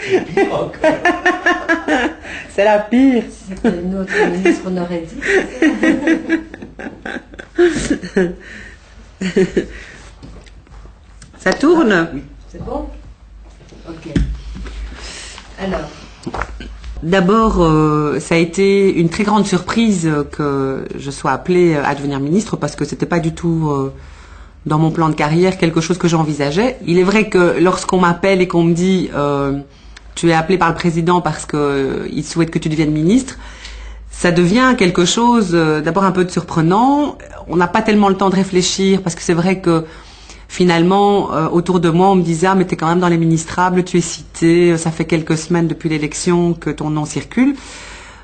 C'est pire encore. C'est la pire. Notre ministre, on aurait dit. Ça tourne? Oui. C'est bon? Ok. Alors. D'abord, ça a été une très grande surprise que je sois appelée à devenir ministre parce que c'était pas du tout dans mon plan de carrière quelque chose que j'envisageais. Il est vrai que lorsqu'on m'appelle et qu'on me dit tu es appelé par le président parce que il souhaite que tu deviennes ministre, ça devient quelque chose d'abord un peu surprenant. On n'a pas tellement le temps de réfléchir parce que c'est vrai que finalement, autour de moi, on me disait « Ah, mais t'es quand même dans les ministrables, tu es cité, ça fait quelques semaines depuis l'élection que ton nom circule. »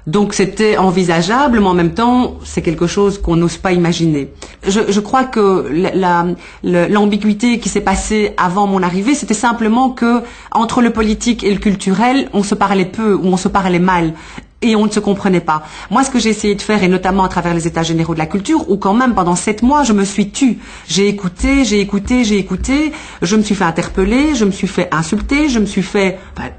Donc c'était envisageable, mais en même temps, c'est quelque chose qu'on n'ose pas imaginer. Je crois que l'ambiguïté qui s'est passée avant mon arrivée, c'était simplement que entre le politique et le culturel, on se parlait peu ou on se parlait mal. Et on ne se comprenait pas. Moi, ce que j'ai essayé de faire, et notamment à travers les États généraux de la culture, où quand même pendant 7 mois, je me suis tue. J'ai écouté, je me suis fait interpeller, je me suis fait insulter,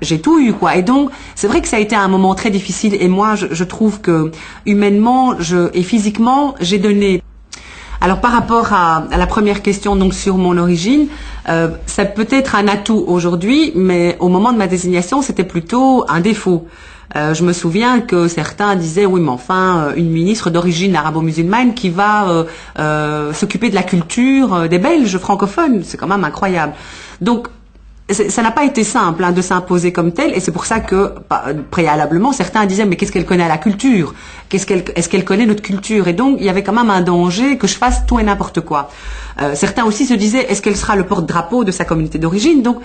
j'ai tout eu, quoi. Et donc, c'est vrai que ça a été un moment très difficile. Et moi, je trouve que humainement et physiquement, j'ai donné. Alors par rapport à la première question donc sur mon origine, ça peut être un atout aujourd'hui, mais au moment de ma désignation, c'était plutôt un défaut. Je me souviens que certains disaient oui mais enfin une ministre d'origine arabo-musulmane qui va s'occuper de la culture des Belges francophones, c'est quand même incroyable. Donc ça n'a pas été simple de s'imposer comme tel, et c'est pour ça que préalablement certains disaient mais qu'est-ce qu'elle connaît à la culture, est-ce qu'elle connaît notre culture, et donc il y avait quand même un danger que je fasse tout et n'importe quoi. Certains aussi se disaient est-ce qu'elle sera le porte-drapeau de sa communauté d'origine. Donc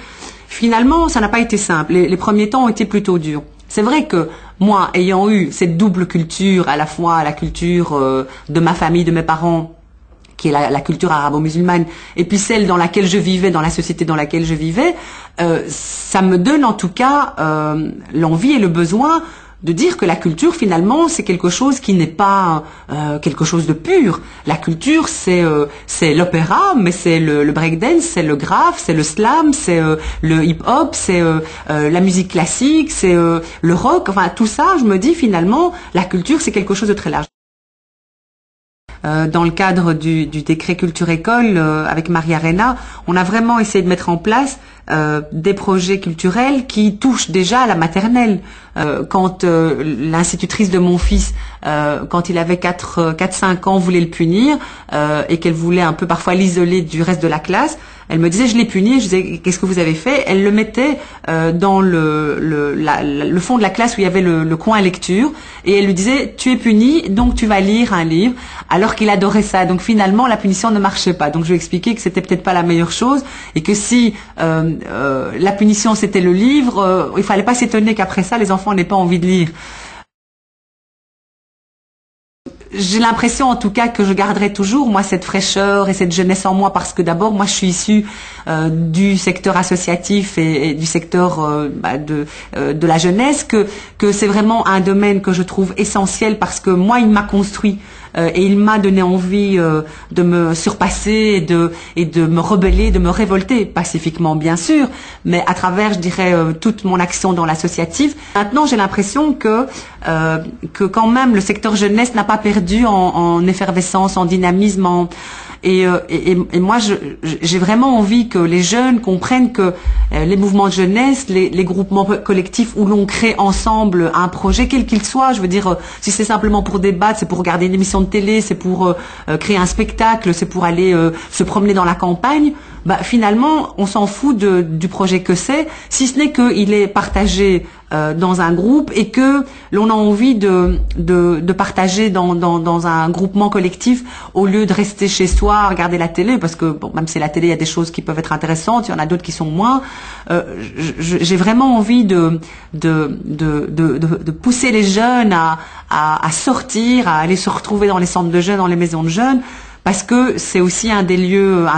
finalement ça n'a pas été simple, les premiers temps ont été plutôt durs. C'est vrai que moi, ayant eu cette double culture, à la fois la culture de ma famille, de mes parents, qui est la culture arabo-musulmane, et puis celle dans laquelle je vivais, dans la société dans laquelle je vivais, ça me donne en tout cas l'envie et le besoin de dire que la culture finalement c'est quelque chose qui n'est pas quelque chose de pur. La culture c'est l'opéra, mais c'est le breakdance, c'est le graphe, c'est le slam, c'est le hip-hop, c'est la musique classique, c'est le rock, enfin tout ça, je me dis finalement la culture c'est quelque chose de très large. Dans le cadre du décret Culture École avec Maria Arena, on a vraiment essayé de mettre en place des projets culturels qui touchent déjà à la maternelle. Quand l'institutrice de mon fils, quand il avait 4-5 ans, voulait le punir et qu'elle voulait un peu parfois l'isoler du reste de la classe, elle me disait je l'ai puni, je disais qu'est-ce que vous avez fait? Elle le mettait dans le fond de la classe où il y avait le coin lecture, et elle lui disait tu es puni donc tu vas lire un livre, alors qu'il adorait ça. Donc finalement la punition ne marchait pas. Donc je lui ai expliqué que c'était peut-être pas la meilleure chose, et que si la punition c'était le livre, il fallait pas s'étonner qu'après ça les enfants n'aient pas envie de lire. J'ai l'impression en tout cas que je garderai toujours moi cette fraîcheur et cette jeunesse en moi, parce que d'abord moi je suis issue du secteur associatif et du secteur de la jeunesse, que c'est vraiment un domaine que je trouve essentiel, parce que moi il m'a construit et il m'a donné envie de me surpasser et de me rebeller, de me révolter pacifiquement bien sûr, mais à travers je dirais toute mon action dans l'associatif. Maintenant j'ai l'impression que quand même le secteur jeunesse n'a pas perdu en effervescence, en dynamisme, et moi j'ai vraiment envie que les jeunes comprennent que les mouvements de jeunesse, les groupements collectifs où l'on crée ensemble un projet quel qu'il soit, je veux dire si c'est simplement pour débattre, c'est pour regarder une émission de télé, c'est pour créer un spectacle, c'est pour aller se promener dans la campagne, finalement on s'en fout du projet que c'est, si ce n'est qu'il est partagé dans un groupe et que l'on a envie de partager dans un groupement collectif, au lieu de rester chez soi à regarder la télé, parce que bon, même si la télé il y a des choses qui peuvent être intéressantes, il y en a d'autres qui sont moins. J'ai vraiment envie de pousser les jeunes à sortir, à aller se retrouver dans les centres de jeunes, dans les maisons de jeunes, parce que c'est aussi un des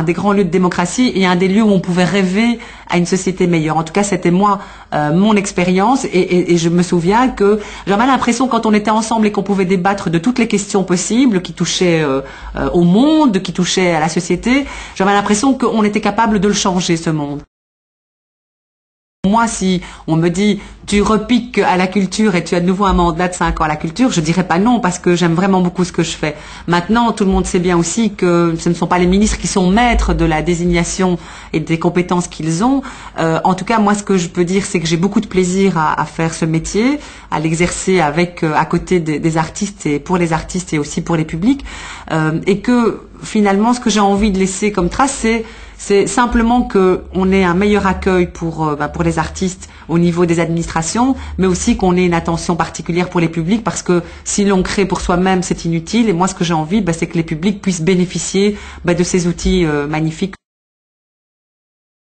grands lieux de démocratie et un des lieux où on pouvait rêver à une société meilleure. En tout cas, c'était moi, mon expérience, et je me souviens que j'avais l'impression quand on était ensemble et qu'on pouvait débattre de toutes les questions possibles qui touchaient au monde, qui touchaient à la société, j'avais l'impression qu'on était capable de le changer, ce monde. Moi, si on me dit tu repiques à la culture et tu as de nouveau un mandat de 5 ans à la culture, je dirais pas non parce que j'aime vraiment beaucoup ce que je fais. Maintenant, tout le monde sait bien aussi que ce ne sont pas les ministres qui sont maîtres de la désignation et des compétences qu'ils ont. En tout cas, moi, ce que je peux dire, c'est que j'ai beaucoup de plaisir à faire ce métier, à l'exercer avec à côté des artistes et pour les artistes et aussi pour les publics, et que finalement, ce que j'ai envie de laisser comme trace, c'est simplement qu'on ait un meilleur accueil pour les artistes au niveau des administrations, mais aussi qu'on ait une attention particulière pour les publics, parce que si l'on crée pour soi-même, c'est inutile. Et moi, ce que j'ai envie, c'est que les publics puissent bénéficier de ces outils magnifiques.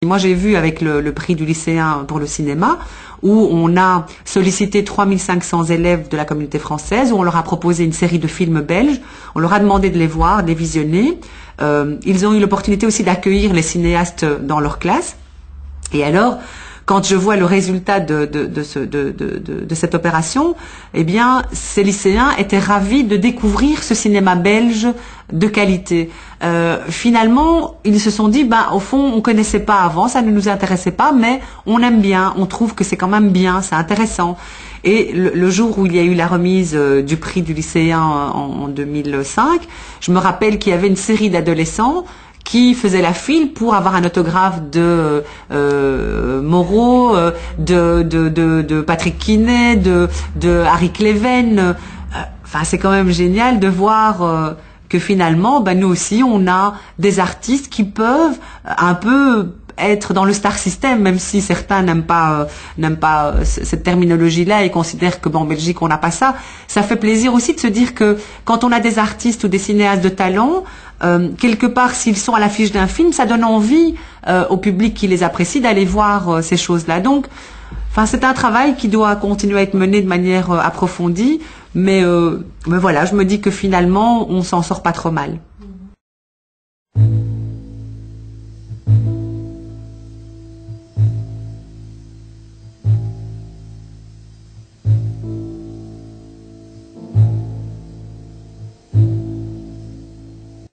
Moi, j'ai vu avec le prix du lycéen pour le cinéma, où on a sollicité 3500 élèves de la communauté française, où on leur a proposé une série de films belges, on leur a demandé de les voir, de les visionner. Ils ont eu l'opportunité aussi d'accueillir les cinéastes dans leur classe. Et alors, quand je vois le résultat de cette opération, eh bien, ces lycéens étaient ravis de découvrir ce cinéma belge de qualité. Finalement, ils se sont dit, au fond, on connaissait pas avant, ça ne nous intéressait pas, mais on aime bien, on trouve que c'est quand même bien, c'est intéressant. Et le jour où il y a eu la remise du prix du lycéen en 2005, je me rappelle qu'il y avait une série d'adolescents qui faisaient la file pour avoir un autographe de Moreau, de Patrick Quinet, de Harry Cleven. Enfin, c'est quand même génial de voir que finalement, nous aussi, on a des artistes qui peuvent un peu être dans le star system, même si certains n'aiment pas cette terminologie-là et considèrent que en Belgique on n'a pas ça. Ça fait plaisir aussi de se dire que quand on a des artistes ou des cinéastes de talent, quelque part, s'ils sont à l'affiche d'un film, ça donne envie au public qui les apprécie d'aller voir ces choses-là. Donc, c'est un travail qui doit continuer à être mené de manière approfondie, mais voilà, je me dis que finalement, on s'en sort pas trop mal.